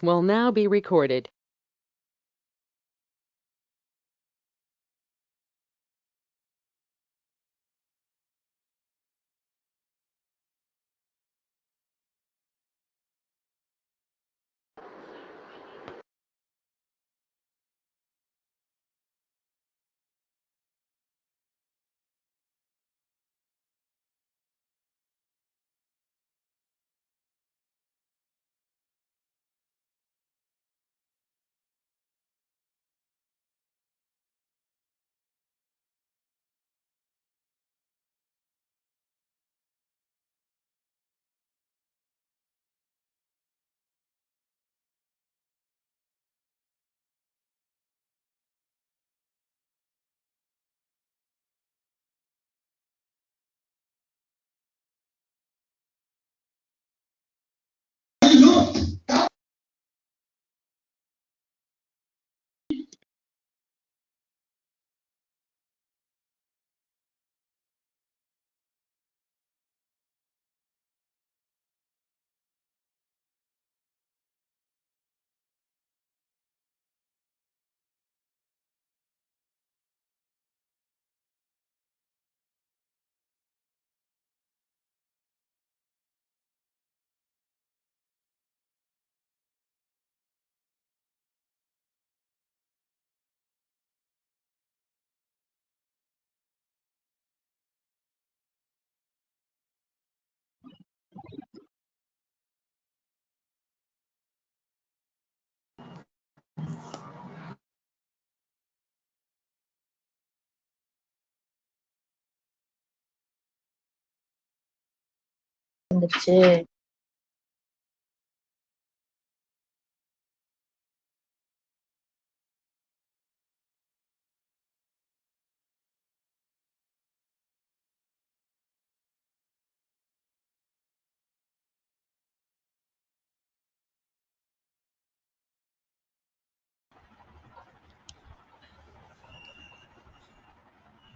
Will now be recorded. வந்துருச்சு.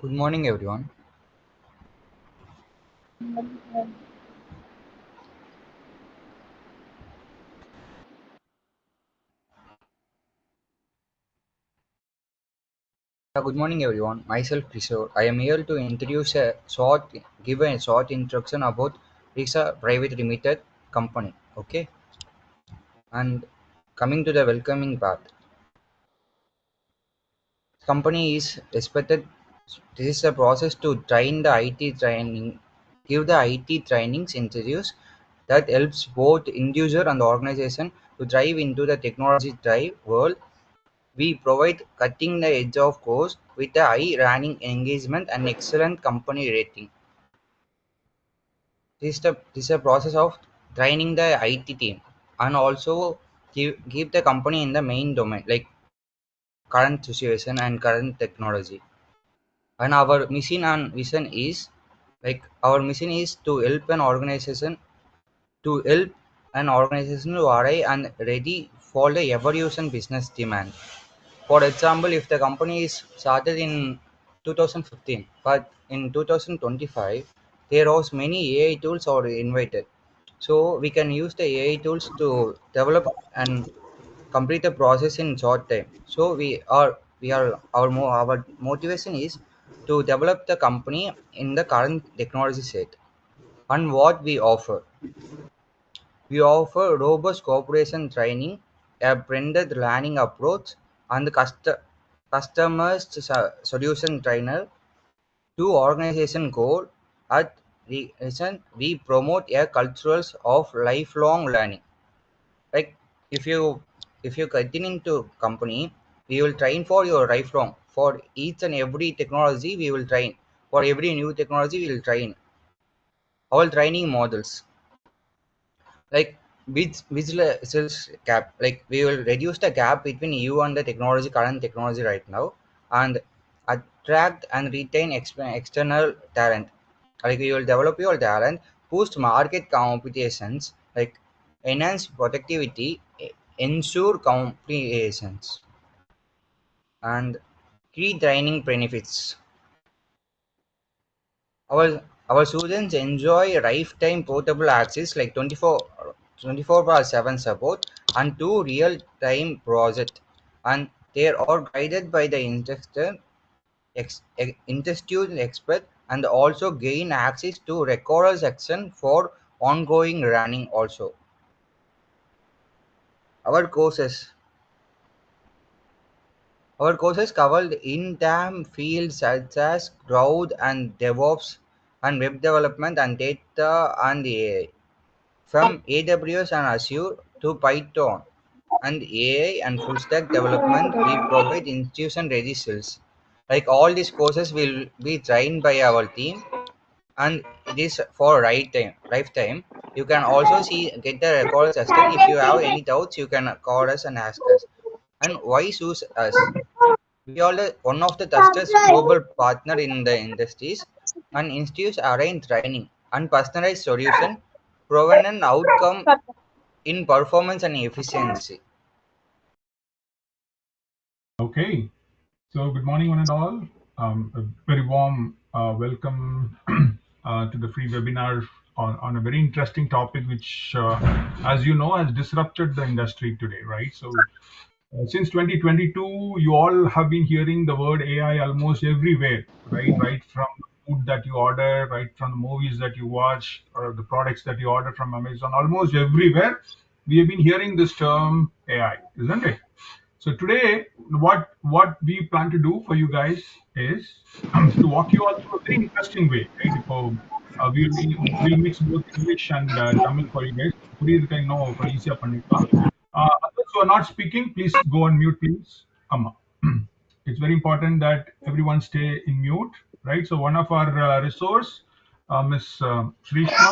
Good morning, everyone. Good morning, everyone. Myself, Kishore. I am here to give a short introduction about RISA Private Limited Company. Okay, and coming to the welcoming part, company is expected. This is a process to train the IT training, give the IT trainings introduce that helps both individual and organization to drive into the technology drive world. We provide cutting-the-edge of course with a high running engagement and excellent company rating. This is a process of training the IT team and also give the company in the main domain like current situation and current technology. And our mission is to help an organization to arrive and ready for the evolution business demand. For example, if the company is started in 2015, but in 2025, there was many AI tools are invited. So we can use the AI tools to develop and complete the process in short time. So our motivation is to develop the company in the current technology set. And what we offer, we offer robust cooperation training, a blended learning approach, and the customized solution trainer to organization goal. At Reason, we promote a culture of lifelong learning. Like if you if you continue into company, we will train for your lifelong. For each and every technology, we will train. For every new technology, we will train. All training models like sales gap, like we will reduce the gap between you and the current technology right now, and attract and retain external talent. Like you will develop your talent, boost market competitions, like enhance productivity, ensure complications, and key training benefits. Our students enjoy lifetime portable access like 24. 24/7 support and 2 real-time project, and they are guided by the institute expert, and also gain access to recorder section for ongoing running also. Our courses Our courses covered in-depth fields such as cloud and DevOps and web development and data and AI. From AWS and Azure to Python and AI and full stack development, we provide institution ready skills. Like all these courses will be trained by our team, and it is for lifetime. You can also get the record session. If you have any doubts, you can call us and ask us. And why choose us? We are one of the trusted global partner in the industries, and institutes arrange training and personalized solution, proven an outcome in performance and efficiency. Okay, so good morning, one and all. A very warm welcome to the free webinar on a very interesting topic, which, as you know, has disrupted the industry today, right? So, since 2022, you all have been hearing the word AI almost everywhere, right? Right from the food that you order, right from the movies that you watch, or the products that you order from Amazon, almost everywhere, we have been hearing this term AI, isn't it? So today, what we plan to do for you guys is to walk you all through a very interesting way, right? இப்போ we'll mix both English and Tamil for you guys. புரியுதுக்கா இன்னும் கொஞ்சம் ஈஸியா பண்ணிக்கலாம். Others who are not speaking, please go on mute, please. Amma. It's very important that everyone stay in mute, right? So one of our resource, Miss Shrishma,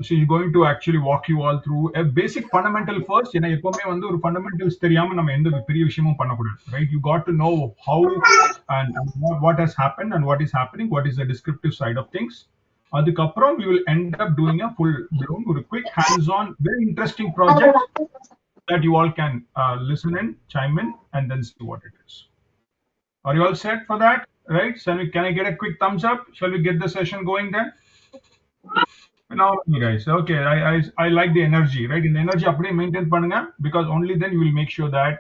she's going to actually walk you all through a basic fundamental first. ஏன்னா எப்பவுமே வந்து ஒரு fundamentals தெரியாம நம்ம எந்த பெரிய விஷயமும் பண்ணக்கூடாது, right? You got to know how and what has happened and what is happening, what is the descriptive side of things. அதுக்கப்புறம் we will end up doing a full blown ஒரு quick hands on very interesting project that you all can listen in, chime in, and then see what it is. Are you all set for that? Right? Can I get a quick thumbs up? Shall we get the session going then? Now, you guys, okay, I like the energy, right? In energy, அப்படியே maintain பண்ணுங்க, because only then you will make sure that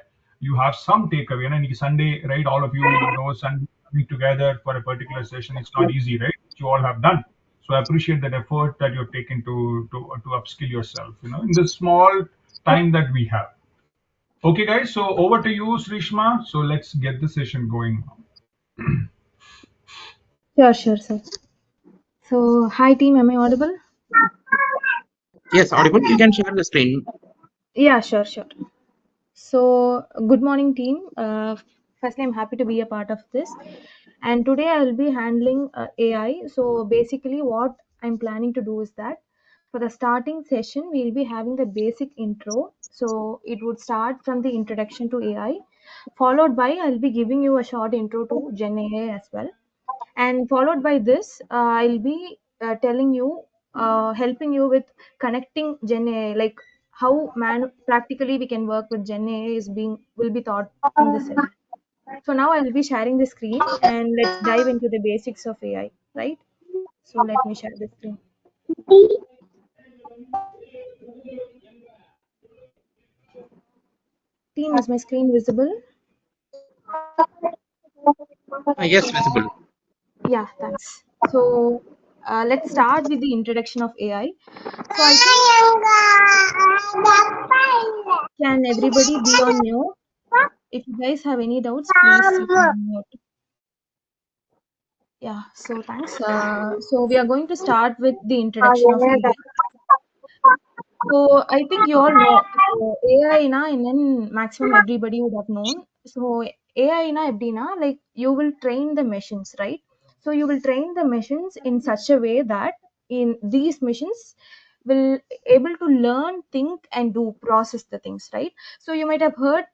you have some takeaway. And it's Sunday, right? All of you know Sunday coming together for a particular session. It's not easy, right? You all have done. So I appreciate that effort that you've taken to upskill yourself, in the small time that we have. Okay, guys. So over to you, Srishma. So let's get the session going. Sure, sir. So, hi team, am I audible? Yes, audible. You can share the screen. Yeah, sure. So, good morning team. Firstly, I'm happy to be a part of this. And today I will be handling AI. So, basically, what I'm planning to do is that for the starting session, we'll be having the basic intro. So, it would start from the introduction to AI, followed by I'll be giving you a short intro to Gen AI as well. And followed by this, I'll be telling you, helping you with connecting Gen AI, like how practically we can work with Gen AI will be taught in this session. So now I will be sharing the screen and let's dive into the basics of AI, right? So let me share the screen. Team, is my screen visible? Yes, visible. Yeah, thanks. So let's start with the introduction of AI. So I think, can everybody be on mute? If you guys have any doubts, please you can unmute. Yeah, so thanks. So we are going to start with the introduction of AI. So I think you all know, so AI na in maximum everybody would have known. So AI na எப்படின்னா, like you will train the machines, right? So you will train the machines in such a way that in these machines will able to learn, think, and do process the things, right? So you might have heard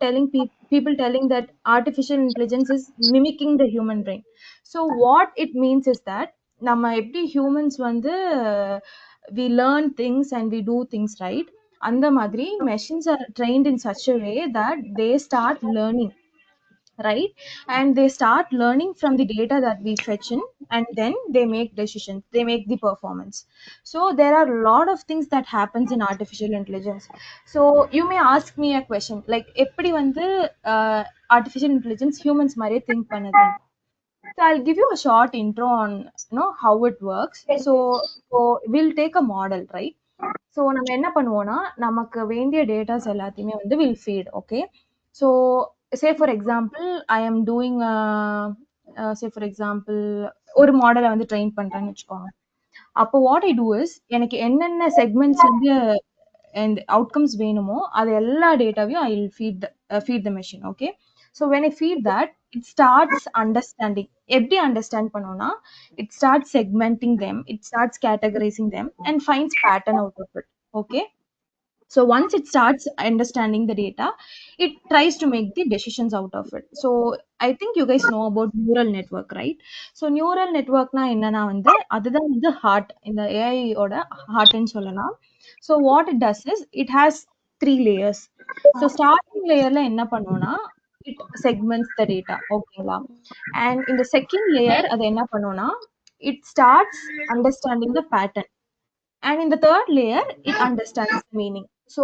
people telling that artificial intelligence is mimicking the human brain. So what it means is that நம்ம எப்படி humans வந்து we learn things and we do things, right? அந்த மாதிரி machines are trained in such a way that they start learning. right? And they start learning from the data that we fetch in, and then they make decisions, they make the performance. So there are a lot of things that happens in artificial intelligence. So you may ask me a question like எப்படி வந்து artificial intelligence humans மாதிரியே think பண்ணுது. So I'll give you a short intro on how it works. So we'll take a model, right? So நம்ம என்ன பண்ணுவோம்னா நமக்கு வேண்டிய datas எல்லாத்தையுமே வந்து will feet. Okay, so say for example I am doing say for example ஒரு மாடலை வந்து ட்ரெயின் பண்ணுறேன்னு வச்சுக்கோங்க. அப்போ வாட் ஐ டூ இஸ் எனக்கு என்னென்ன செக்மெண்ட்ஸ் வந்து and outcomes வேணுமோ அது எல்லா டேட்டாவையும் I will feed the machine. Okay, so when I feed that it starts understanding. எப்படி அண்டர்ஸ்டாண்ட் பண்ணோம்னா it starts segmenting them, it starts categorizing them and finds pattern out of it. Okay, so once it starts understanding the data, it tries to make the decisions out of it. So I think you guys know about neural network, right? So neural network na என்னன்னா வந்து அதுதான் வந்து heart, இந்த AI ஓட ஹார்ட்னு சொல்லலாம். So what it does is it has 3 layers. So starting layerல என்ன பண்ணும்னா it segments the data. ஓகேங்களா? And in the second layer அது என்ன பண்ணும்னா it starts understanding the pattern. And in the third layer it understands the meaning. So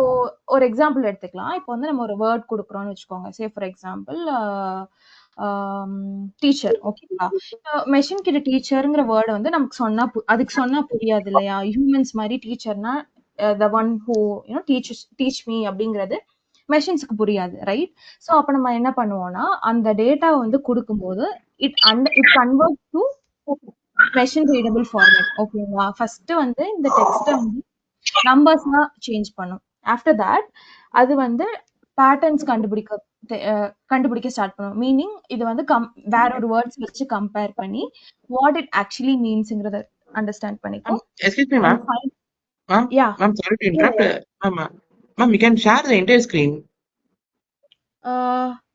ஒரு example எடுத்துக்கலாம். இப்போ வந்து நம்ம ஒரு வேர்ட் கொடுக்குறோம்னு வச்சுக்கோங்க. சே ஃபார் எக்ஸாம்பிள் டீச்சர். ஓகேங்களா? மெஷின் கிட்ட டீச்சருங்கிற வேர்டை வந்து நமக்கு சொன்னா அதுக்கு சொன்னா புரியாது இல்லையா? ஹியூமன்ஸ் மாதிரி டீச்சர்னா the one who teach me அப்படிங்கிறது மெஷின்ஸுக்கு புரியாது, ரைட்? ஸோ அப்போ நம்ம என்ன பண்ணுவோம்னா அந்த டேட்டாவை வந்து கொடுக்கும்போது it convert to machine readable format. ஓகேங்களா? ஃபர்ஸ்ட் வந்து இந்த டெக்ஸ்ட்டை வந்து நம்பர்ஸ்னா சேஞ்ச் பண்ணும். ஆஃப்டர் தட் அது வந்து பேட்டர்ன்ஸ் கண்டுபிடிக்க ஸ்டார்ட் பண்ணும். மீனிங் இது வந்து வேற ஒரு வேர்ட்ஸ் வச்சு கம்பேர் பண்ணி வாட் இட் ஆக்சுவலி மீன்ஸ்ங்கிறத அண்டர்ஸ்டாண்ட் பண்ணிக்கும். Excuse me, ma'am. Ma'am, Yeah. ma'am, sorry to interrupt. Ma'am, you can share the entire screen.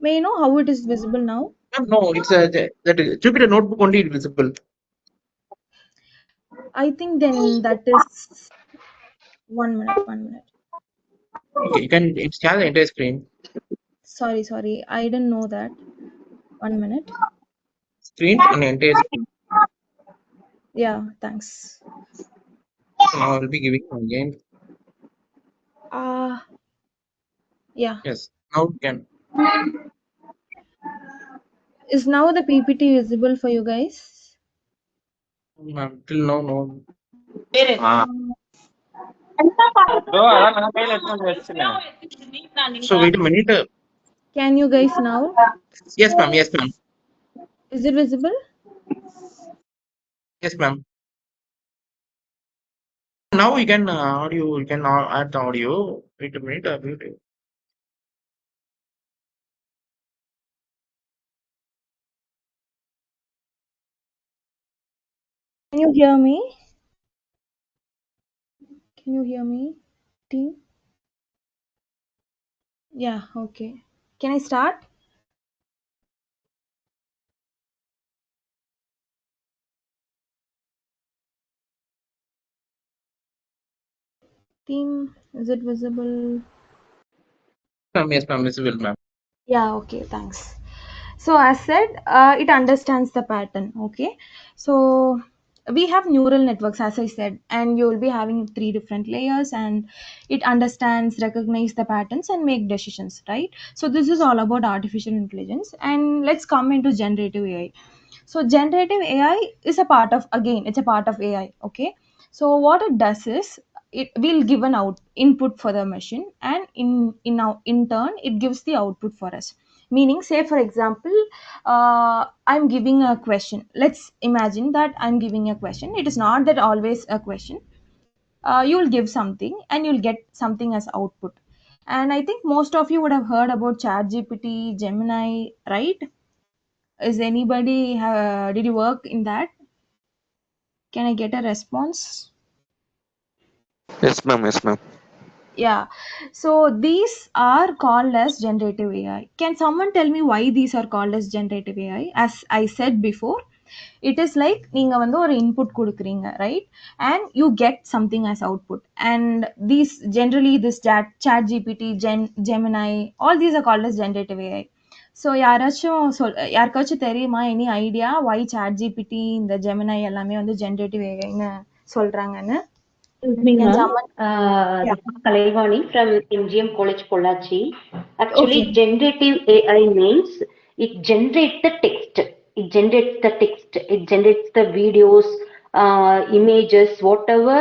May I know how it is visible now? Ma'am, no, it's that Jupyter notebook only is visible. I think then that is 1 minute. Okay, you can share the entire screen. Sorry, I didn't know that. 1 minute. Screen and entire screen. Yeah, thanks. Now I will be giving again. Yeah. Yes, now you can. Is now the PPT visible for you guys? Ma'am, till now, no. So wait a minute. Can you guys now? Yes, ma'am. Yes, ma'am. Is it visible? Yes, ma'am. Now you can audio. You can add the audio. Wait a minute. Can you hear me? Can you hear me, team? Yeah, okay. Can I start? Team, is it visible? Ma'am, yes, ma'am. Visible, ma'am. Yeah, okay, thanks. So as said, it understands the pattern. Okay, so we have neural networks, as I said, and you will be having 3 different layers, and it understands, recognize the patterns and make decisions, right? So this is all about artificial intelligence. And let's come into generative AI. So generative AI is a part of, again, it's a part of AI. Okay, so what it does is it will give an input for the machine, and in turn it gives the output for us. Meaning, say for example, I'm giving a question. Let's imagine that I'm giving a question. It is not that always a question. You'll give something and you'll get something as output. And I think most of you would have heard about ChatGPT, Gemini, right? Is anybody did you work in that? Can I get a response? Yes, ma'am. Yes, ma'am. Yeah. So these are called as generative AI. Can someone tell me why these are called as generative AI? As I said before, it is like நீங்க வந்து ஒரு input கொடுக்குறீங்க, right? And you get something as output. And these generally this chat GPT, Gemini, all these are called as generative AI. So யாருக்காச்சும் தெரியுமா any idea Y ChatGPT இந்த ஜெமினி எல்லாமே வந்து generative ஏஐன்னு சொல்றாங்கன்னு? Excuse me, Can ma'am. someone? Yeah. This is Kalaivani from MGM College, Pollachi. Actually, Okay. generative AI means it generates the text. It generates the text. It generates the videos, images, whatever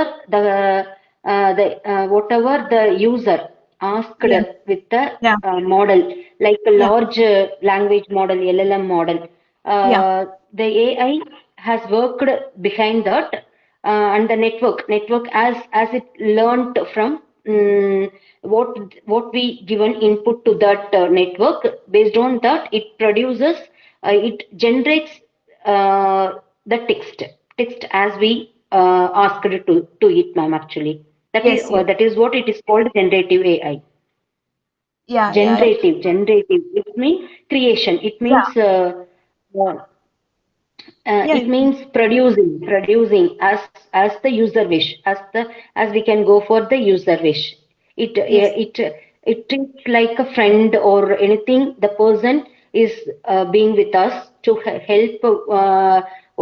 the user asked Yeah. with the Yeah. model, like a Yeah. large language model, LLM model. Yeah. The AI has worked behind that, and the network as it learnt from what we given input to that network. Based on that, it generates the text as we asked to it, ma'am. Actually, Yes. Yes. that is what it is called, generative AI. Yeah. Yeah. Right. Generative, it means creation. It means uh, Yeah. it means producing as the user wish, as we can go for the user wish. Yes. It treats like a friend or anything. The person is being with us to help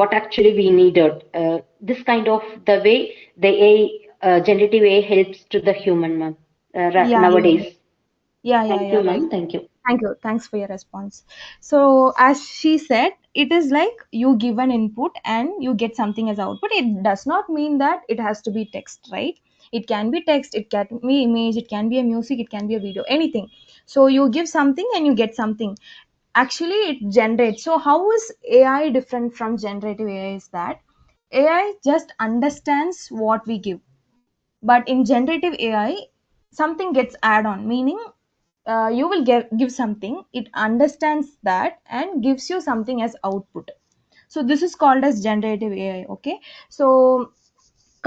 what actually we needed. This kind of the way the generative AI helps to the human, ma'am, Yeah. nowadays. Yeah. Yeah. Thank Yeah. you, ma'am. Right. Thank you. Thank you. Thanks for your response. So, as she said, it is like you give an input and you get something as output. It does not mean that it has to be text, right? It can be text, it can be image, it can be a music, it can be a video, anything. So, you give something and you get something. Actually, it generates. So, how is AI different from generative AI? Is that AI just understands what we give, but in generative AI something gets add on, meaning you will give something, it understands that and gives you something as output. So this is called as generative AI. Okay, so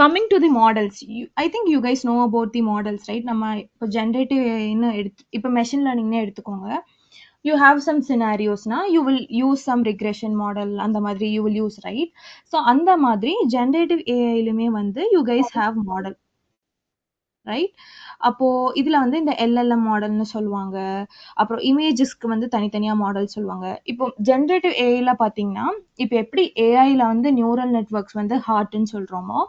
coming to the models, I think you guys know about the models, right? நம்ம இப்போ generative AI ன்னு இப்போ machine learning னே எடுத்துக்கோங்க. You have some scenarios na, you will use some regression model அந்த மாதிரி you will use, right? So அந்த மாதிரி generative AI லுமே வந்து you guys have model, right? அப்போ இதுல வந்து இந்த எல்எல்எம் மாடல்னு சொல்லுவாங்க. அப்புறம் இமேஜஸ்க்கு வந்து தனித்தனியா மாடல் சொல்லுவாங்க. இப்போ ஜென்ரேட்டிவ் ஏஐல பாத்தீங்கன்னா, இப்போ எப்படி ஏஐல வந்து நியூரல் நெட்வொர்க்ஸ் வந்து ஹார்ட்ன்னு சொல்றோமோ,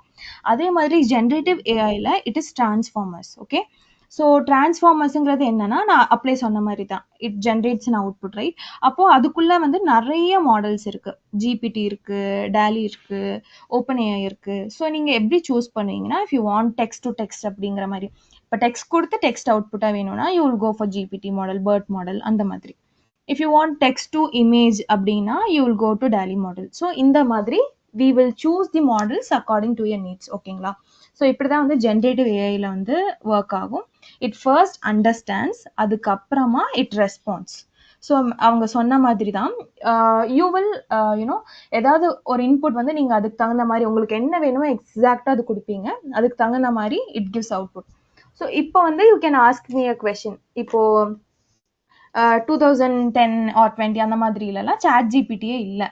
அதே மாதிரி ஜென்ரேட்டிவ் ஏஐல it is transformers. Okay, so டிரான்ஸ்ஃபார்மர்ஸுங்கிறது என்னன்னா, நான் அப்ளை சொன்ன மாதிரி தான், it generates an output, right? அப்போ அதுக்குள்ள வந்து நிறைய மாடல்ஸ் இருக்கு. ஜிபிடி இருக்கு, டாலி இருக்கு, ஓப்பன் ஏஐ இருக்கு. ஸோ நீங்க எப்படி சூஸ் பண்ணுவீங்கன்னா, if you want text to text அப்படிங்கிற மாதிரி, இப்போ டெக்ஸ்ட் கொடுத்து டெக்ஸ்ட் அவுட்புட்டாக வேணும்னா you will go for GPT model, BERT model அந்த மாதிரி. If you want text to image அப்படின்னா you will go to Dalle model. So இந்த மாதிரி we will choose the models according to your needs. ஓகேங்களா? So இப்படி தான் வந்து generative ஏஐல வந்து ஒர்க் ஆகும். இட் ஃபர்ஸ்ட் அண்டர்ஸ்டாண்ட்ஸ், அதுக்கப்புறமா இட் ரெஸ்பான்ஸ். ஸோ அவங்க சொன்ன மாதிரி தான் யூ வில் யூனோ ஏதாவது ஒரு இன்புட் வந்து நீங்கள் அதுக்கு தகுந்த மாதிரி உங்களுக்கு என்ன வேணுமோ எக்ஸாக்டாக அது கொடுப்பீங்க, அதுக்கு தகுந்த மாதிரி இட் கிவ்ஸ் அவுட்புட். ஸோ இப்போ வந்து you can ask me a question. இப்போ 2010 ஆர் 20 அந்த மாதிரி இல்லைலாம் ChatGPT இல்லை.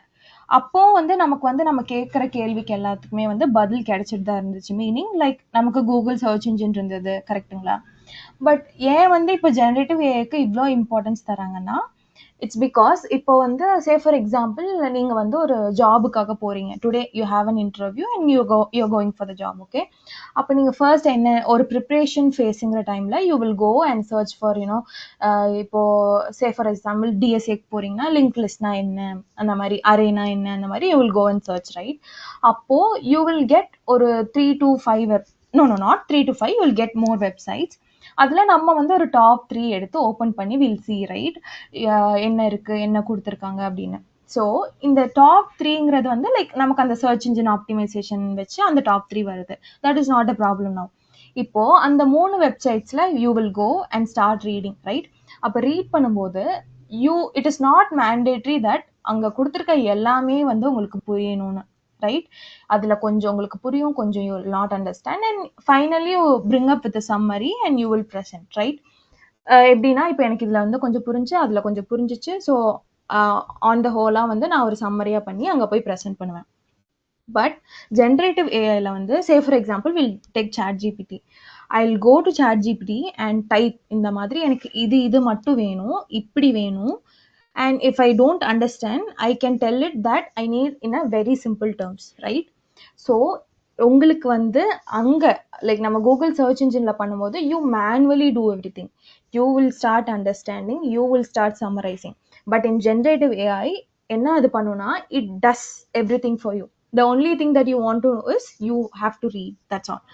அப்போ வந்து நமக்கு வந்து நம்ம கேட்குற கேள்விக்கு எல்லாத்துக்குமே வந்து பதில் கிடைச்சிட்டு தான் இருந்துச்சு. மீனிங் லைக் நமக்கு கூகுள் சர்ச் இன்ஜின் இருந்தது, கரெக்டுங்களா? பட் ஏன் வந்து இப்போ ஜென்ரேட்டிவ் ஏஐக்கு இவ்வளோ இம்பார்ட்டன்ஸ் தராங்கன்னா, இட்ஸ் பிகாஸ் இப்போ வந்து சே ஃபார் எக்ஸாம்பிள் நீங்கள் வந்து ஒரு ஜாபுக்காக போகிறீங்க. Today you have an interview and you going for the job. Okay, அப்போ நீங்கள் ஃபர்ஸ்ட் என்ன ஒரு ப்ரிப்ரேஷன் ஃபேஸுங்கிற டைமில் you will go and search for you know இப்போது சே ஃபார் எக்ஸாம்பிள் டிஎஸ்ஏக்கு போகிறீங்கன்னா லிங்க் லிஸ்ட்னா என்ன, அந்த மாதிரி அரேனா என்ன, அந்த மாதிரி you will go and search, right? அப்போது யூ வில் கெட் ஒரு 3 to 5 not 3 to 5, you will get more websites. அதில் நம்ம வந்து ஒரு டாப் 3 எடுத்து ஓப்பன் பண்ணி வில் சி, ரைட், என்ன இருக்குது, என்ன கொடுத்துருக்காங்க அப்படின்னு. ஸோ இந்த டாப் 3ங்கிறது வந்து லைக் நமக்கு அந்த சர்ச் இன்ஜின் ஆப்டிமைசேஷன் வச்சு அந்த டாப் 3 வருது. That is not a problem now. இப்போ அந்த 3 வெப்சைட்ஸில் you will go and start reading, right? அப்போ ரீட் பண்ணும்போது it is not mandatory that அங்கே கொடுத்துருக்க எல்லாமே வந்து உங்களுக்கு புரியணும்னு, ரைட்? அதில் கொஞ்சம் உங்களுக்கு புரியும், கொஞ்சம் you will not understand, and finally you bring up with summary and you will present, right? எப்படின்னா இப்போ எனக்கு இதில் வந்து கொஞ்சம் புரிஞ்சு, அதில் கொஞ்சம் புரிஞ்சிச்சு, ஸோ ஆன் த ஹோலாக வந்து நான் ஒரு சம்மரியாக பண்ணி அங்கே போய் ப்ரெசென்ட் பண்ணுவேன். பட் ஜென்ரேட்டிவ் ஏஐல வந்து say for example will take ChatGPT. I will go to ChatGPT and type இந்த மாதிரி எனக்கு இது மட்டும் வேணும், இப்படி வேணும், and if I don't understand, I can tell it that I need in a very simple terms, right? So உங்களுக்கு வந்து அங்க லைக் நம்ம கூகுள் சர்ச் இன்ஜின்ல பண்ணும்போது you manually do everything, you will start understanding, you will start summarising. But in generative AI என்ன அது பண்ணுனா, it does everything for you. The only thing that you want to is you have to read, that's all.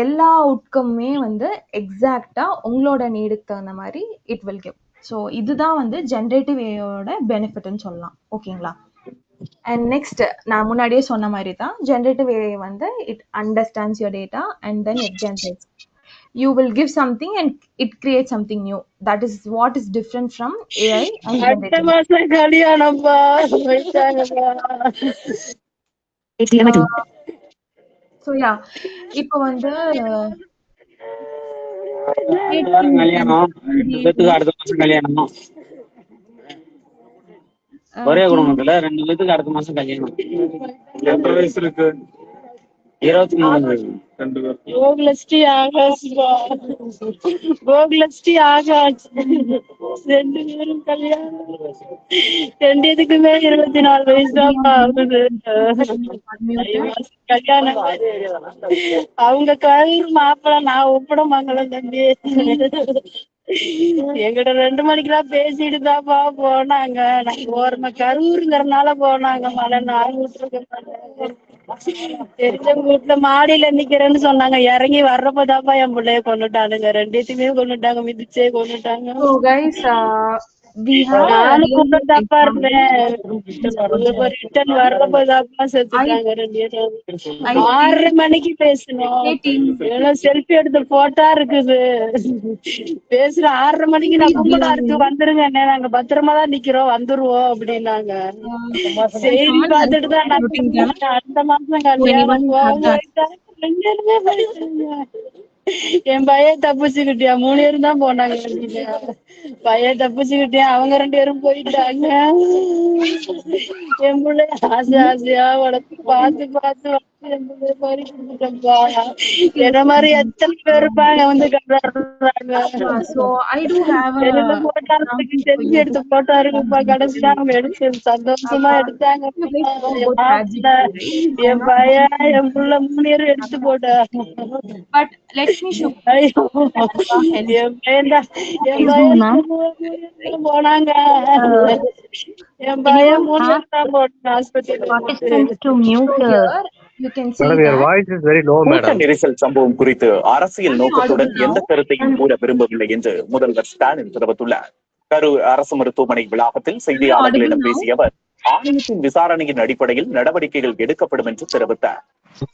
எல்லா அவுட்கம்மே வந்து எக்ஸாக்டா உங்களோட நீடுக்கு தகுந்த மாதிரி இட் வில் கிவ். ஸோ இதுதான் வந்து ஜென்ரேட்டிவ் ஏஐயோட பெனிஃபிட்னு சொல்லலாம். ஓகேங்களா? அண்ட் நெக்ஸ்ட் நான் முன்னாடியே சொன்ன மாதிரி தான் ஜென்ரேட்டிவ் ஏஐ வந்து it understands your data and then it generates. You will give something and it creates something new. That is what is different from AI and அடுத்த generative. மாசம் கல்யாணம்ப்பா வயசாகப்பா. So yeah, இப்போ வந்து கல்யாணம் 2 பேத்துக்கு அடுத்த மாசம் கல்யாணம். ஒரே குடும்பத்துல 2 பேத்துக்கு அடுத்த மாசம் கல்யாணம். எத்தனை வயசு இருக்கு? 23. 2 பேர். கோகுலஸ்ரீ ஆகாஷ்பா, கோகுலஸ்ரீ ஆகாஷ் 2 பேரும் கல்யாணம். 2 பேத்துக்குமே 24 வயசு தான்ப்பா ஆகுது. கல்யாணம் அவங்க கரூர் மாப்பிள்ள, நான் உப்பட மங்கலம் தம்பி. எங்கிட்ட 2 மணிக்கெல்லாம் பேசிட்டு தான்ப்பா போனாங்க. நாங்க ஓரமா கரூருங்கிறனால போனாங்க. மழை நான் விட்டுருக்கேன். தெரிஞ்சவங்க வீட்டுல மாடியில நிக்கிறேன்னு சொன்னாங்க. இறங்கி வர்றப்பதாப்பா என் பிள்ளைய கொண்டுட்டானுங்க. 2 கொண்டுட்டாங்க, மிதிச்சே கொண்டுட்டாங்க. so guys, we have a நானும் real life கொண்டுட்டாப்பா example. இருந்தேன். ரிட்டர்ன் வர்றப்பதாப்பா செத்துட்டாங்க 2 பேரும். I 6:30 மணிக்கு பேசணும். hey team, செல்ஃபி எடுத்த போட்டா இருக்குது. பேசுற 6:30 மணிக்கு please நம்ம give கூட இருக்கு, me வந்துருங்க அண்ணே, நாங்க பத்திரமா தான் நிக்கிறோம், வந்துருவோம் அப்படின்னாங்க. can செய்தி someone help பார்த்துட்டு தான் நான் muting them? அடுத்த மாசம் So anyone கல்யாணம் have போங்க. that? 2 பேருமே போயிட்டாங்க. என் பையன் தப்பிச்சுக்கிட்டியா, 3 பேரும் தான் போனாங்க வண்டியில. பையன் தப்பிச்சுக்கிட்டியா, அவங்க 2 பேரும் போயிட்டாங்க. என் பிள்ளை ஆசை ஆசையா வளர்த்து பார்த்து பார்த்து வளர்த்து என் பிள்ளைய பறி கொடுத்துட்டப்பா. Okay, என்ன okay. மாதிரி எத்தனை பேர் இருப்பாங்க வந்து கட்டுறாங்க. So I do have a செல்லுல போட்டா example for செல்ஃபி you. எடுத்து போட்டா இருக்குப்பா. கடைசியா அவங்க எடுத்து சந்தோஷமா எடுத்தாங்க. You guys know N about மாப்பிள்ள, ChatGPT, right? I'm N not going பையன், to என் புள்ள 3 பேரும் எடுத்து போட்டா. but let me show ஐயோ, help. என் பையன் தான், என் Is பையன் ma'am, 3 பேரும் போனாங்க. என் Can you பையன் 3 ask பேரும் தான் போனான் ஆஸ்பத்திரியில போட்டு. participants to mute? so here you can see Madam, your that voice is very low, கூட்ட madam. நெரிசல் சம்பவம் குறித்து அரசியல் am I audible நோக்கத்துடன் எந்த now? கருத்தையும் கூற விரும்பவில்லை என்று முதல்வர் ஸ்டாலின் தெரிவித்துள்ளார். கரூர் அரசு மருத்துவமனை வளாகத்தில் Am I audible செய்தியாளர்களிடம் now? பேசிய அவர் ஆணையத்தின் விசாரணையின் அடிப்படையில் நடவடிக்கைகள் எடுக்கப்படும் என்று தெரிவித்தார்.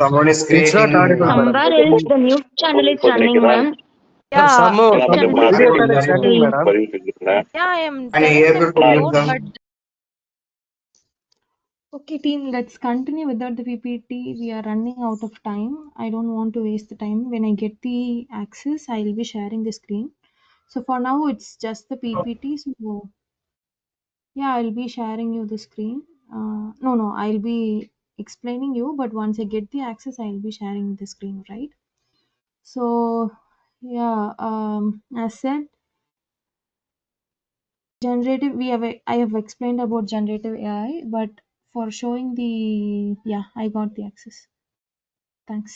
Someone is It's not audible, madam. Somewhere else the mute channel is running, ma'am. Yeah, Somehow, Mute some channel is video call is running, running. madam. yeah, I am Are you telling able them to to mute mute, them? but okay, team, let's continue without the PPT. We are running out of time. I don't want to waste the time. When I get the access, I will be sharing the screen. So for now, it's just the PPT. So yeah, I'll be sharing you the screen. No, I'll be explaining you, but once I get the access, I'll be sharing the screen, right? So yeah, as said, generative, I have explained about generative AI, but for showing the, yeah, I got the access. Thanks.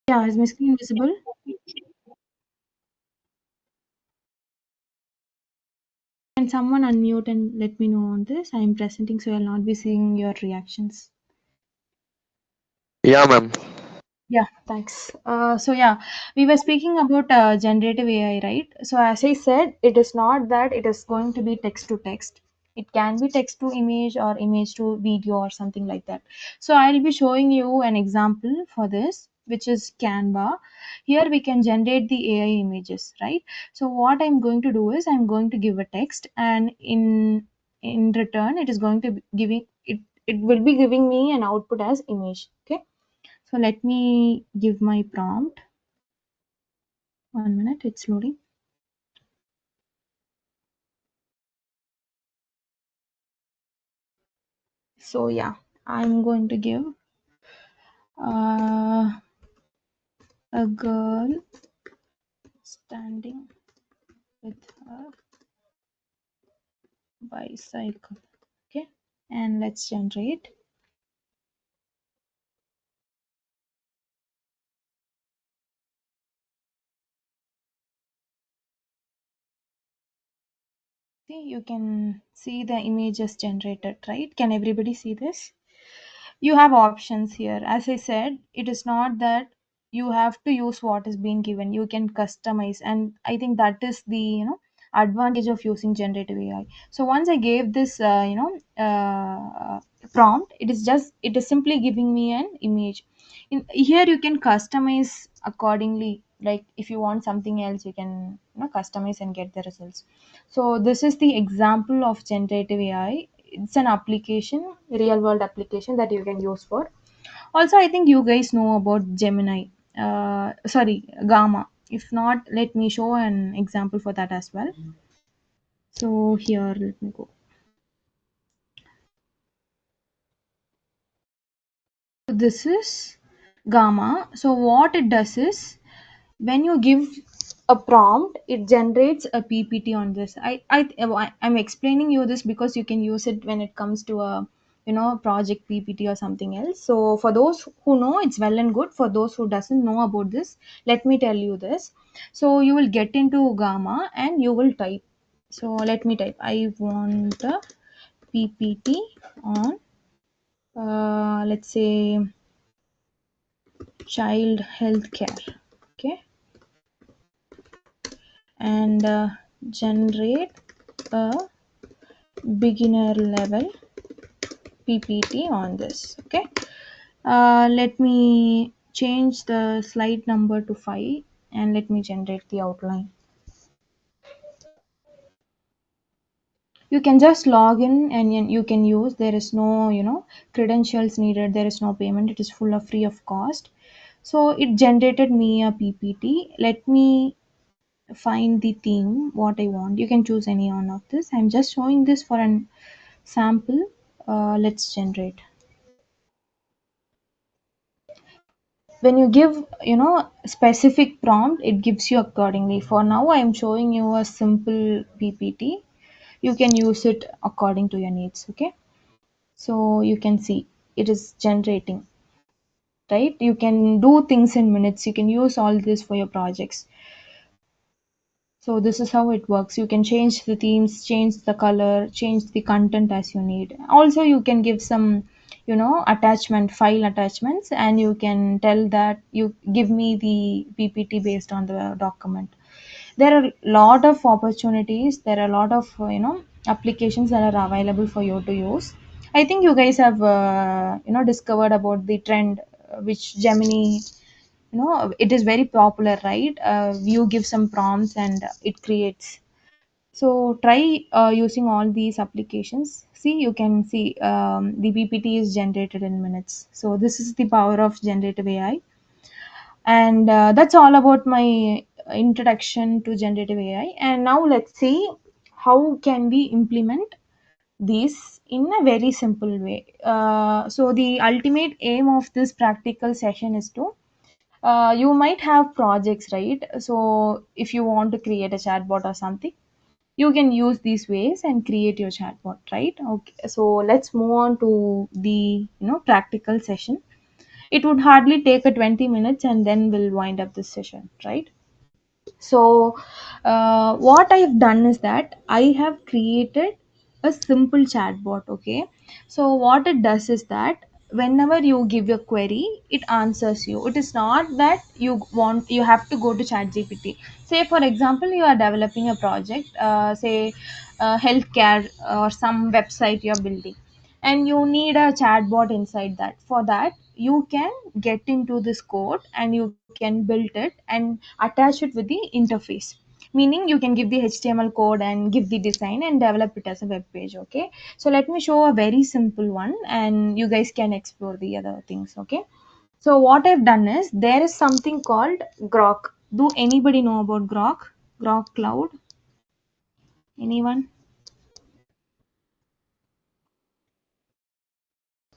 Yeah, is my screen visible? Can someone unmute and let me know on this? I am presenting, so I'll not be seeing your reactions. Yeah, ma'am. Yeah, thanks. So yeah, we were speaking about generative AI, right? So as I said, it is not that it is going to be text to text. It can be text to image or image to video or something like that. So I'll be showing you an example for this, which is Canva. Here we can generate the AI images, right? So what I'm going to do is I'm going to give a text, and in return, it is going to be giving it. It will be giving me an output as image. Okay. So let me give my prompt. 1 minute, it's loading. So yeah, I'm going to give a girl standing with her bicycle. Okay, and let's generate. See, you can see the images generated, right? Can everybody see this? You have options here. As I said, it is not that you have to use what is being given. You can customize, and I think that is the advantage of using generative AI. So once I gave this prompt, it is simply giving me an image. In here you can customize accordingly. Like if you want something else, you can customize and get the results. So this is the example of generative AI. It's an application, real world application that you can use for. Also, I think you guys know about Gemini. Sorry, Gamma. If not, let me show an example for that as well. So here, let me go. This is Gamma. So what it does is, when you give a prompt, it generates a PPT on this. I'm explaining you this because you can use it when it comes to a project PPT or something else. So for those who know, it's well and good. For those who doesn't know about this, let me tell you this. So you will get into Gamma and you will type. So let me type. I want a PPT on let's say child health care. Okay, and generate a beginner level PPT on this. Okay, let me change the slide number to 5 and let me generate the outline. You can just log in and you can use. There is no credentials needed. There is no payment. It is full of free of cost. So it generated me a PPT. Let me find the theme what I want. You can choose any one of this. I'm just showing this for an sample. Let's generate. When you give specific prompt, it gives you accordingly. For now I am showing you a simple PPT. You can use it according to your needs. Okay, so you can see it is generating, right? You can do things in minutes. You can use all this for your projects. So this is how it works. You can change the themes, change the color, change the content as you need. Also, you can give some, file attachments, and you can tell that you give me the PPT based on the document. There are a lot of opportunities. There are a lot of, applications that are available for you to use. I think you guys have, discovered about the trend, which Gemini, it is very popular, right? You give some prompts and it creates. So try using all these applications. See, you can see the PPT is generated in minutes. So this is the power of generative AI. And that's all about my introduction to generative AI. And now let's see how can we implement this in a very simple way. So the ultimate aim of this practical session is to, you might have projects, right? So if you want to create a chatbot or something, you can use these ways and create your chatbot, right? Okay, so let's move on to the practical session. It would hardly take a 20 minutes and then we'll wind up this session, right? So what I've done is that I have created a simple chatbot. Okay, so what it does is that whenever you give a query, it answers you. It is not that you have to go to ChatGPT. Say for example, you are developing a project, say healthcare or some website you're building, and you need a chatbot inside that. For that, you can get into this code and you can build it and attach it with the interface. Meaning you can give the HTML code and give the design and develop it as a web page. Okay, so let me show a very simple one and you guys can explore the other things. Okay, so what I've done is, there is something called Grok. Do anybody know about Grok Cloud? Anyone?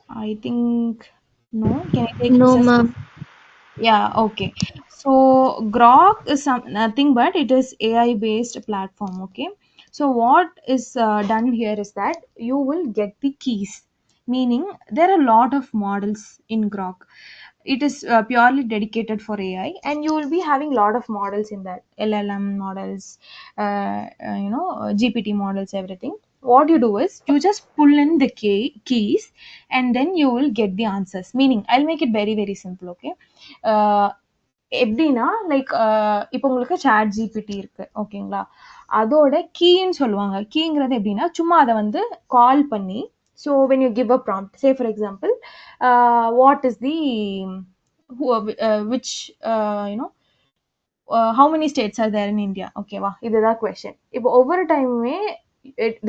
I think no. Can I take No, access? ma'am. Yeah, okay. So Grok is nothing but it is AI based platform. Okay. So what is done here is that you will get the keys, meaning there are a lot of models in Grok. It is purely dedicated for AI, and you will be having a lot of models in that, LLM models, GPT models, everything. What you do is you just pull in the keys, and then you will get the answers. Meaning, I'll make it very very simple, okay? எப்படின்னா like இப்போ உங்களுக்கு chat GPT இருக்கு, ஓகேங்களா? அதோட கீன்னு சொல்லுவாங்க. கீங்கிறது எப்படின்னா சும்மா அதை வந்து கால் பண்ணி, so when you give a prompt, say for example what is the which you know how many states are there in India? ஓகேவா, இதுதான் கொஸ்டின். இப்போ ஒவ்வொரு டைமுமே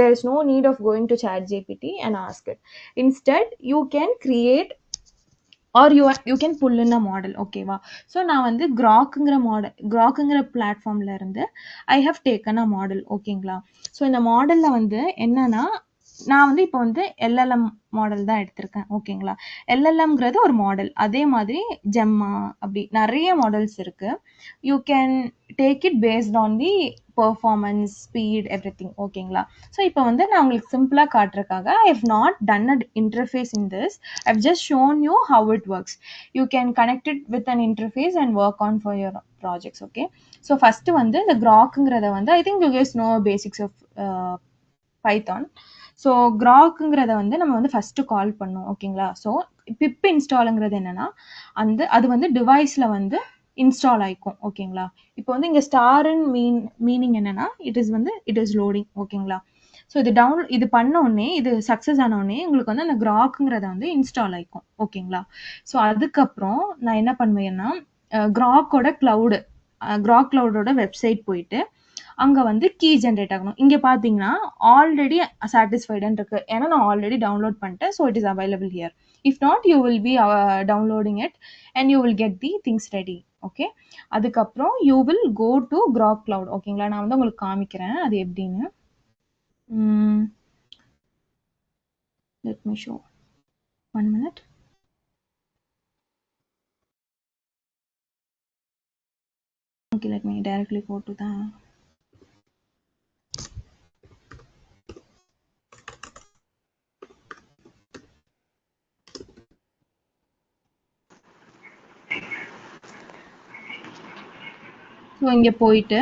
there is no need of going to chat gpt and ask it. Instead you can create or you can pull in a model, ஓகேவா? So நான் வந்து கிராக்குங்கிற பிளாட்ஃபார்ம்ல இருந்து I have taken a model, ஓகேங்களா? ஸோ இந்த மாடல்ல வந்து என்னன்னா, நான் வந்து இப்போ வந்து எல்எல்எம் மாடல் தான் எடுத்திருக்கேன், ஓகேங்களா? எல்எல்எம்ங்கிறது ஒரு மாடல். அதே மாதிரி ஜெம்மா, அப்படி நிறைய மாடல்ஸ் இருக்கு. You can take it based on the performance, speed, every thing, ஓகேங்களா? ஸோ இப்போ வந்து நான் உங்களுக்கு சிம்பிளாக காட்டுறதுக்காக I have not done a interface in this. I have just shown you how it works. You can connect it with an interface and work on for your projects, okay? So first வந்து இந்த கிராக்குங்கிறத வந்து I think you guys know basics of Python. So கிராக்குங்கிறத வந்து நம்ம வந்து first call பண்ணோம், ஓகேங்களா? ஸோ பிப் இன்ஸ்டாலுங்கிறது என்னன்னா, அது வந்து டிவைஸில் வந்து இன்ஸ்டால் ஆயிக்கும், ஓகேங்களா? இப்போ வந்து இங்கே ஸ்டார்ன்னு மீனிங் என்னன்னா, இட் இஸ் லோடிங், ஓகேங்களா? ஸோ இது பண்ண உடனே, இது சக்ஸஸ் ஆன உடனே உங்களுக்கு வந்து அந்த கிராக்குங்கிறத வந்து இன்ஸ்டால் ஆயிக்கும், ஓகேங்களா? ஸோ அதுக்கப்புறம் நான் என்ன பண்ணுவேன்னா, கிராக்கோட கிளவுடோட வெப்சைட் போயிட்டு அங்கே வந்து கீ ஜென்ரேட் ஆகணும். இங்கே பார்த்தீங்கன்னா ஆல்ரெடி சாட்டிஸ்ஃபைடுன்னு இருக்கு, ஏன்னா நான் ஆல்ரெடி டவுன்லோட் பண்ணிட்டேன். So it is available here. If not, you will be downloading it and you will get the things ready, okay? அதுக்கப்புறம் you will go to Groq cloud, ஓகேங்களா? நான் வந்து உங்களுக்கு காமிக்கிறேன் அது எப்படின்னு. let me show 1 minute. Okay, let me directly go to the so இங்கே போயிட்டு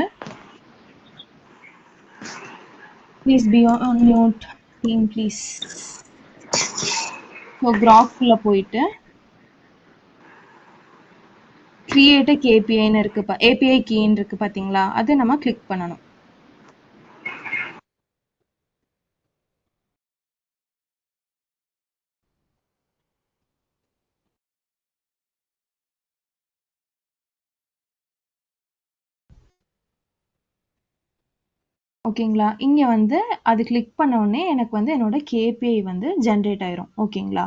please be on mute team please. So கிராக்குள்ளே போயிட்டு கிரியேட் அ கேபிஐன்னு இருக்கு, ஏபிஐ கீன்னு இருக்கு பார்த்தீங்களா? அது நம்ம கிளிக் பண்ணணும். ஓகேங்களா? இங்கே வந்து அது கிளிக் பண்ண உடனே எனக்கு வந்து என்னோட கேபிஐ வந்து ஜென்ரேட் ஆயிரும், ஓகேங்களா?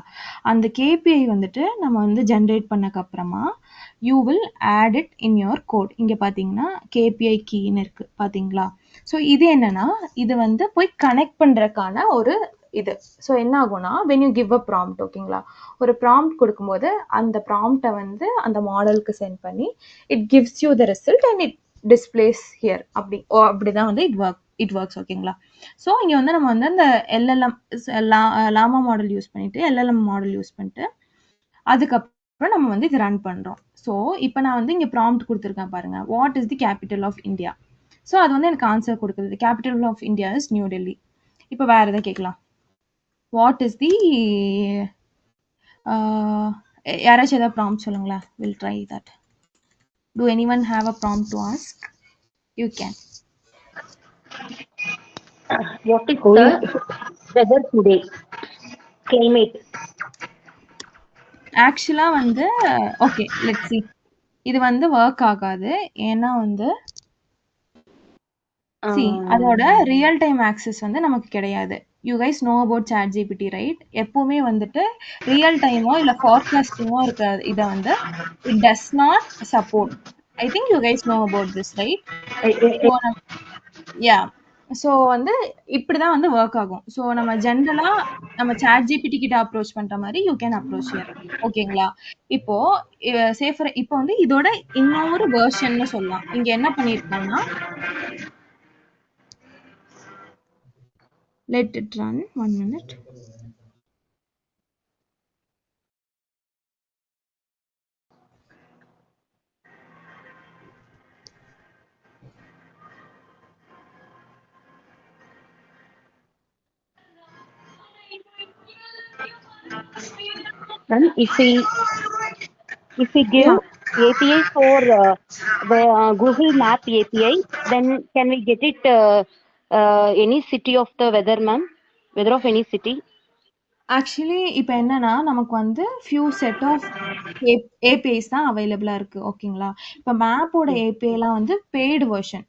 அந்த கேபிஐ வந்துட்டு நம்ம வந்து ஜென்ரேட் பண்ணக்கப்புறமா you will add it in your code. இங்கே பார்த்தீங்கன்னா கேபிஐ கீன்னு இருக்கு பார்த்தீங்களா? ஸோ இது என்னன்னா, இது வந்து போய் கனெக்ட் பண்ணுறதுக்கான ஒரு இது. ஸோ என்ன ஆகும்னா, when you give a prompt, ஓகேங்களா? ஒரு ப்ராம்ப்ட் கொடுக்கும்போது அந்த ப்ராம்ப்டை வந்து அந்த மாடலுக்கு சென்ட் பண்ணி it gives you the result and it displays here. அப்படிதான் வந்து இட் ஒர்க்ஸ், ஓகேங்களா? ஸோ இங்கே வந்து நம்ம வந்து அந்த லாமா மாடல் யூஸ் பண்ணிட்டு, எல்எல்எம் மாடல் யூஸ் பண்ணிட்டு அதுக்கப்புறம் நம்ம வந்து இது ரன் பண்ணுறோம். ஸோ இப்போ நான் வந்து இங்கே ப்ராம்ப்ட் கொடுத்துருக்கேன் பாருங்க, what is the capital of India? So அது வந்து எனக்கு ஆன்சர் கொடுக்குது, capital of India is New Delhi. இப்போ வேற எதை கேட்கலாம், வாட் இஸ் தி யாராச்சும் ஏதாவது ப்ராம்ப்ட் சொல்லுங்களேன், will try that. Do anyone have a prompt to ask? You can. What is the weather today? Climate. ஆக்சுவலாக வந்து ஓகே, லெட்ஸ் see. இது வந்து ஒர்க் ஆகாது, ஏன்னா வந்து அதோட ரியல் டைம் ஆக்சஸ் வந்து நமக்கு கிடையாது. You guys know about ChatGPT, right? எப்பவுமே வந்துட்டு ரியல் டைமோ இல்லை ஃபார்காஸ்டிங்கோ இருக்கிற இதை வந்து it does not support. I think you guys know about this, right? Yeah. So வந்து இப்படி தான் வந்து ஒர்க் ஆகும். ஸோ நம்ம ஜென்ரலாக நம்ம சாட் ஜிபிடி கிட்ட அப்ரோச் பண்ணுற மாதிரி யூ கேன் அப்ரோச் ஹியர், ஓகேங்களா? இப்போ சேஃபர் இப்போ வந்து இதோட இன்னொரு வெர்ஷன்னு சொல்லலாம். இங்கே என்ன பண்ணியிருக்காங்கன்னா, Let it run 1 minute. Then if we give Yeah. API for the Google Map API, then can we get it any city of the weather, ma'am? Weather of any city? Actually இப்போ என்னன்னா நமக்கு வந்து few set of APIs தான் அவைலபிளா இருக்கு. ஓகேங்களா? இப்போ மேப்போட ஏபிஐலாம் வந்து பெய்டு வெர்ஷன்.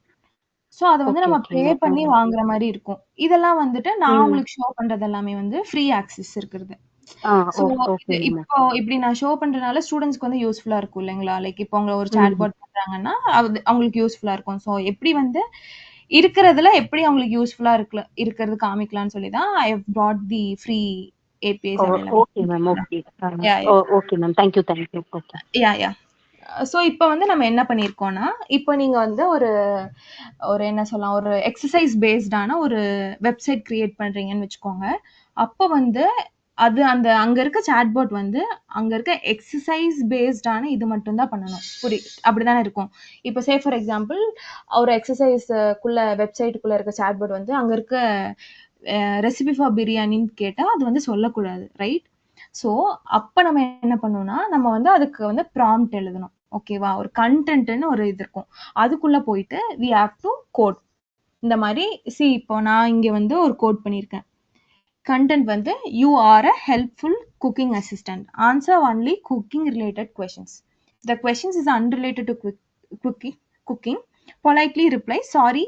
ஸோ அத வந்து Okay, நம்ம okay, பே ma'am. பண்ணி வாங்குற மாரி இருக்கும். இதெல்லாம் வந்துட்டு நான் Mm. உங்களுக்கு ஷோ பண்றது எல்லாமே வந்து ஃப்ரீ ஆக்சஸ் இருக்கிறது. So Okay, ma'am. இப்போ இப்படி நான் ஷோ பண்றதுனால ஸ்டூடெண்ட்ஸ்க்கு வந்து யூஸ்ஃபுல்லா இருக்கும் இல்லைங்களா? லைக் இப்போ அவங்க ஒரு Mm. சாட்பாட் பண்றாங்கன்னா, அது அவங்களுக்கு யூஸ்ஃபுல்லா இருக்கும். ஸோ எப்படி வந்து இருக்கிறதுல எப்படி அவங்களுக்கு யூஸ்ஃபுல்லா இருக்கிறது காமிக்கலாம்னு சொல்லி தான் I have brought the free APIs available. Okay, ma'am. Okay. Yeah yeah Okay, ma'am. Thank you. Okay. Yeah yeah so இப்போ வந்து நம்ம என்ன பண்ணியிருக்கோம்னா, இப்போ நீங்க வந்து ஒரு ஒரு என்ன சொல்லலாம், ஒரு எக்ஸர்சைஸ் பேஸ்டான ஒரு வெப்சைட் கிரியேட் பண்றீங்கன்னு வச்சுக்கோங்க. அப்போ வந்து அது அங்க இருக்க சாட்பாட் வந்து அங்க இருக்க எக்ஸர்சைஸ் பேஸ்டான இது மட்டும் தான் பண்ணணும். அப்படிதானே இருக்கும். இப்போ சே ஃபார் எக்ஸாம்பிள் ஒரு எக்ஸர்சைஸ்க்குள்ள வெப்சைட்டுக்குள்ள இருக்க சாட்பாட் வந்து அங்க இருக்க ரெசிபி ஃபார் பிரியாணின்னு கேட்டா அது வந்து சொல்லக்கூடாது. ரைட்? ஸோ அப்ப நம்ம என்ன பண்ணணும்னா, நம்ம வந்து அதுக்கு வந்து ப்ராம்ப்ட் எழுதணும். ஓகேவா? ஒரு கன்டென்ட்ன்னு ஒரு இது இருக்கும். அதுக்குள்ள போயிட்டு வி ஹேவ் டு கோட். இந்த மாதிரி இப்போ நான் இங்க வந்து ஒரு கோட் பண்ணியிருக்கேன். கண்டென்ட் வந்து you are a helpful cooking assistant. Answer only cooking related questions. The questions is unrelated to cooking. Politely reply sorry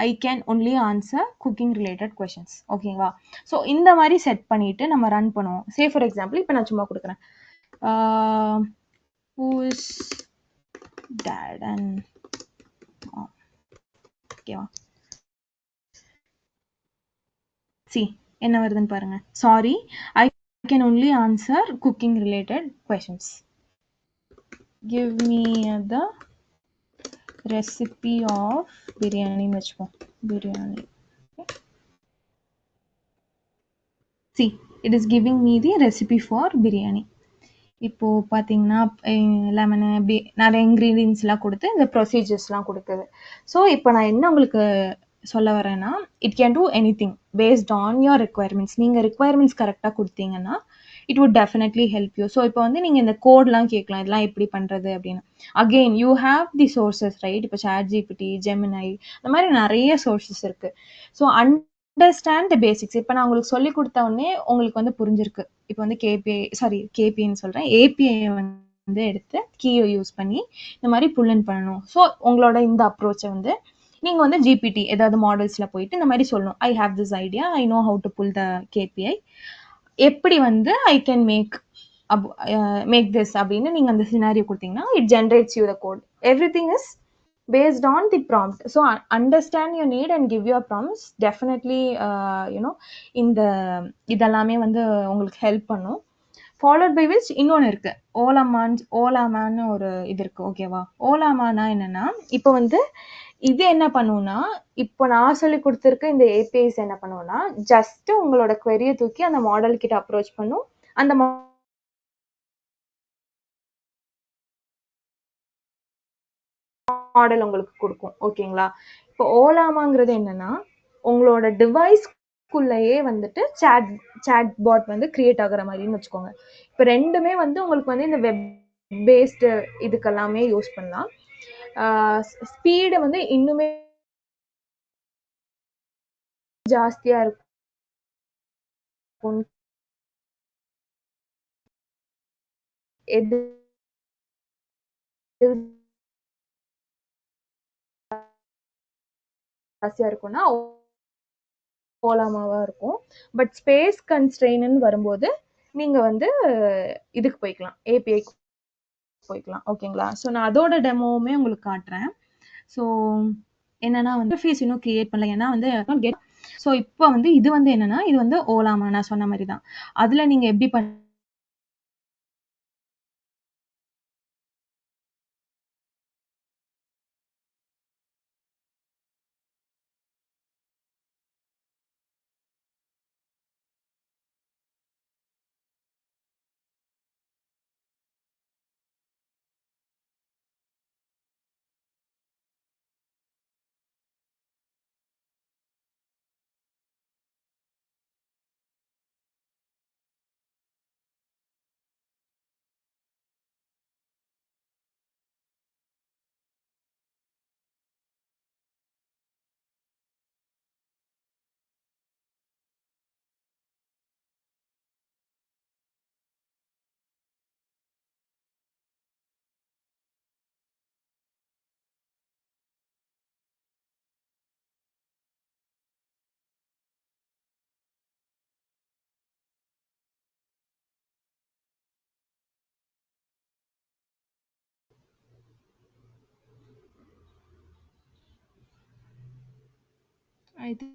I can only answer cooking related questions. ஓகேவா? ஸோ இந்த மாதிரி செட் பண்ணிட்டு நம்ம run பண்ணுவோம். சே for example இப்போ நான் சும்மா கொடுக்குறேன். ஹூ இஸ் டேட் அண்ட் ஓகேவா? சி என்ன வருதுன்னு பாருங்க. Sorry I can only answer cooking related questions. Give me the recipe of பிரியாணின்னு வச்சுப்போம். Biryani. See it is giving me the recipe for biryani. இப்போ பார்த்தீங்கன்னா லெமனு இப்படி நிறைய இன்க்ரீடியன்ஸ்லாம் கொடுத்து இந்த ப்ரொசீஜர்ஸ்லாம் கொடுக்குது. ஸோ இப்போ நான் என்ன உங்களுக்கு சொல்ல வரேன்னா, it can do any thing based on your requirements. நீங்கள் ரெக்குவயர்மெண்ட்ஸ் கரெக்டாக கொடுத்தீங்கன்னா it would definitely help you. So இப்போ வந்து நீங்கள் இந்த கோட்லாம் கேட்கலாம், இதெல்லாம் எப்படி பண்ணுறது அப்படின்னு. Again you have the sources, right? இப்போ சாட்ஜிபிடி, ஜெமினை, இந்த மாதிரி நிறைய சோர்சஸ் இருக்குது. So understand the basics. இப்போ நான் உங்களுக்கு சொல்லி கொடுத்த உடனே உங்களுக்கு வந்து புரிஞ்சிருக்கு. இப்போ வந்து கேபிஐன்னு சொல்கிறேன், ஏபிஐ வந்து எடுத்து கீயை யூஸ் பண்ணி இந்த மாதிரி புல் இன் பண்ணணும். ஸோ உங்களோட இந்த அப்ரோச்சை வந்து நீங்கள் வந்து ஜிபிடி ஏதாவது மாடல்ஸில் போயிட்டு இந்த மாதிரி சொல்லணும். I have this idea, I know how to pull the KPI, எப்படி வந்து ஐ கேன் மேக் திஸ் அப்படின்னு நீங்கள் அந்த சினாரியோ கொடுத்தீங்கன்னா it generates you the code. Everything is based on the prompt. So understand your need and give your prompts. Definitely இந்த இதெல்லாமே வந்து உங்களுக்கு ஹெல்ப் பண்ணும். ஃபாலோட் பை விச் இன்னொன்று இருக்கு, ஓலாமான்னு ஒரு இது இருக்கு. ஓகேவா? ஓலாமானா என்னன்னா, இப்போ வந்து இது என்ன பண்ணுவோம்னா, இப்போ நான் சொல்லி கொடுத்துருக்க இந்த ஏபிஐஸ் என்ன பண்ணுவோம்னா, ஜஸ்ட் உங்களோட query தூக்கி அந்த மாடல் கிட்ட அப்ரோச் பண்ணும். அந்த மாடல் உங்களுக்கு கொடுக்கும். ஓகேங்களா? இப்போ ஓலாமாங்கிறது என்னன்னா, உங்களோட டிவைஸ்க்குள்ளேயே வந்துட்டு சாட் பாட் வந்து கிரியேட் ஆகுற மாதிரின்னு வச்சுக்கோங்க. இப்போ ரெண்டுமே வந்து உங்களுக்கு வந்து இந்த வெப் பேஸ்டு இதுக்கெல்லாமே யூஸ் பண்ணலாம். ஸ்பீடு வந்து இன்னுமே ஜாஸ்தியா இருக்கும். எது ஜாஸ்தியா இருக்கும்னா ஓலாமாவா இருக்கும். பட் ஸ்பேஸ் கன்ஸ்ட்ரெயின்னு வரும்போது நீங்க வந்து இதுக்கு போய்க்கலாம், ஏபிஐக்கு போய்க்கலாம். ஓகேங்களா? ஸோ நான் அதோட டெமோவுமே உங்களுக்கு காட்டுறேன். ஸோ என்னன்னா வந்து ஃபீஸ் இன்னும் கிரியேட் பண்ணல, ஏன்னா வந்து கெட். ஸோ இப்போ வந்து இது வந்து என்னன்னா, இது வந்து ஓலாமா நான் சொன்ன மாதிரி தான். அதில் நீங்கள் எப்படி I think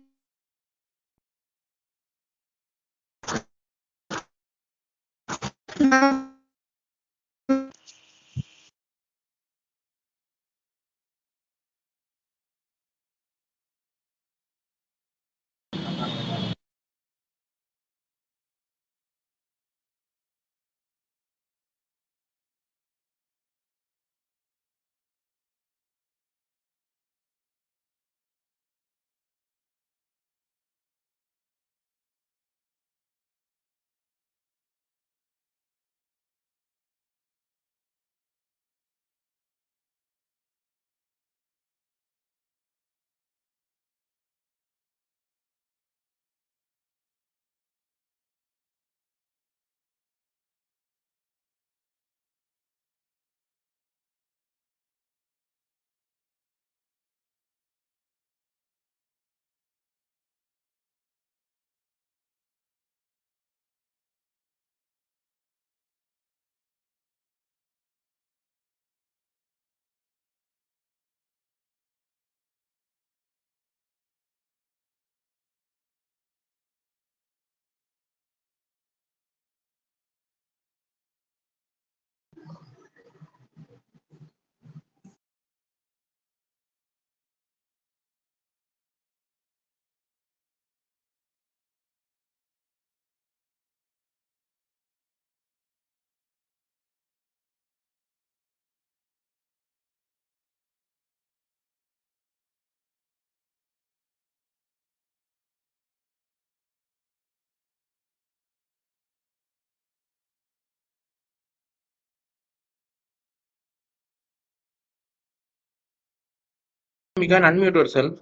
You can unmute yourself.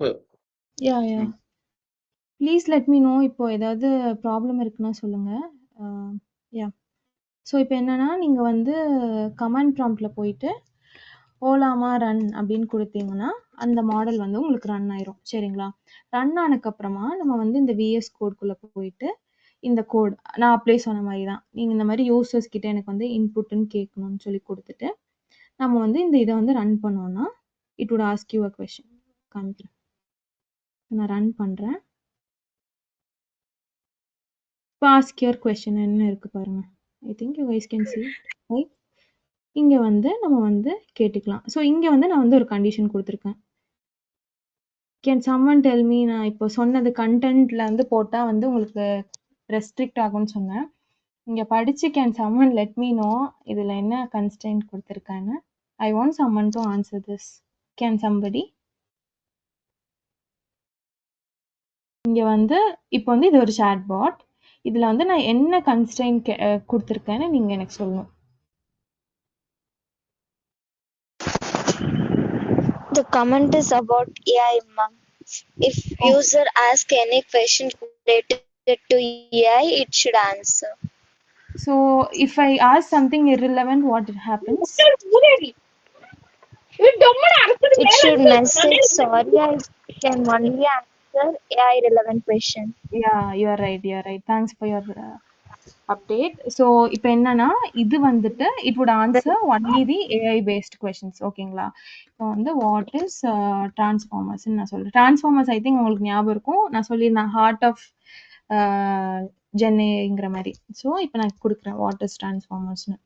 yeah. Please let me know இப்போ ஏதாவது ப்ராப்ளம் இருக்குன்னா சொல்லுங்க. யா. ஸோ இப்போ என்னன்னா, நீங்க வந்து கமாண்ட் ப்ராம்ப்ட்ல போயிட்டு ஓலாமா ரன் அப்படின்னு குடுத்தீங்கன்னா, அந்த மாடல் வந்து உங்களுக்கு ரன் ஆயிரும். சரிங்களா? ரன் ஆனதுக்கப்புறமா நம்ம வந்து இந்த விஎஸ் கோட்குள்ள போயிட்டு, இந்த கோட் நான் அப்படியே சொன்ன மாரி தான். நீங்க இந்த மாரி யூசர்ஸ் கிட்ட எனக்கு வந்து இன்புட்ன்னு கேட்கணும்னு சொல்லி குடுத்துட்டு, நம்ம வந்து இந்த இத வந்து ரன் பண்ணோம்னா, it would ask you a question. காமிக்கிறேன். நான் ரன் பண்றேன். இப்போ ஆஸ்க் யுவர் கொஸ்டின்னு இருக்கு பாருங்க. ஐ think you guys can see right. இங்க வந்து நம்ம வந்து கேட்டுக்கலாம். ஸோ இங்க வந்து நான் வந்து ஒரு கண்டிஷன் குடுத்துருக்கேன். கேன் சம்மன் டெல் மீ, நான் இப்போ சொன்னது கன்டென்ட்ல வந்து போட்டா வந்து உங்களுக்கு ரெஸ்ட்ரிக்ட் ஆகும்னு சொன்னேன். இங்க படிச்சு can someone let me know இதுல என்ன கன்ஸ்ட்ரெயின்ட் குடுத்துருக்கேன்னு. I want someone to answer this. Can somebody? இங்க வந்து இப்போ வந்து இது ஒரு சாட் பாட். இதுல வந்து நான் என்ன கன்ஸ்ட்ரெயின்ட் குடுத்துருக்கேன்னு நீங்க எனக்கு சொல்லணும். The comment is about AI, ma'am. If user ask any question related to AI, it should answer. So if I ask something irrelevant, what happens? It should message, sorry, I can only answer AI relevant question. Yeah, you are right. You are right. Thanks for your update. So இப்போ என்னன்னா, இது வந்துட்டு it would answer only the AI based questions. ஓகேங்களா? இப்போ வந்து what is transformers ன்னு நான் சொல்றேன். Transformers I think உங்களுக்கு ஞாபகம் இருக்கும். நான் சொல்லியிருந்தேன் heart of Gen AIங்கிற மாதிரி. ஸோ இப்போ நான் கொடுக்குறேன் what is transformersன்னு.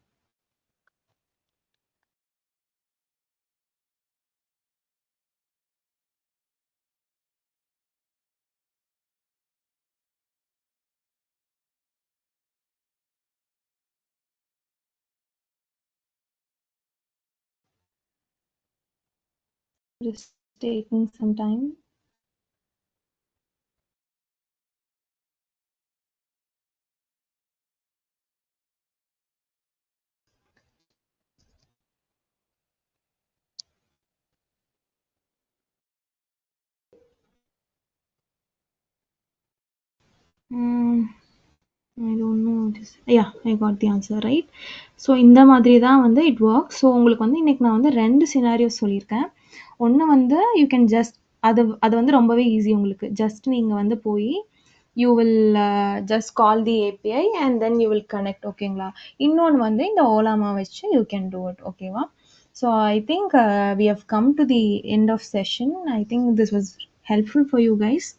Just taking some time. I don't know this. Yeah, I got the answer right. So இந்த மாதிரி தான் வந்து இட் ஒர்க். ஸோ உங்களுக்கு வந்து இன்னைக்கு நான் வந்து 2 சினாரியோஸ் சொல்லியிருக்கேன். ஒன்று வந்து யூ கேன் ஜஸ்ட் அது வந்து ரொம்பவே ஈஸி உங்களுக்கு. ஜஸ்ட் நீங்கள் வந்து போய் you will just call the API and then you will connect. ஓகேங்களா? இன்னொன்று வந்து இந்த ஓலாமா வச்சு யூ கேன் டூ இட். ஓகேவா? So I think we have come to the end of session. I think this was helpful for you guys.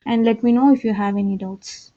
and let me know if you have any doubts.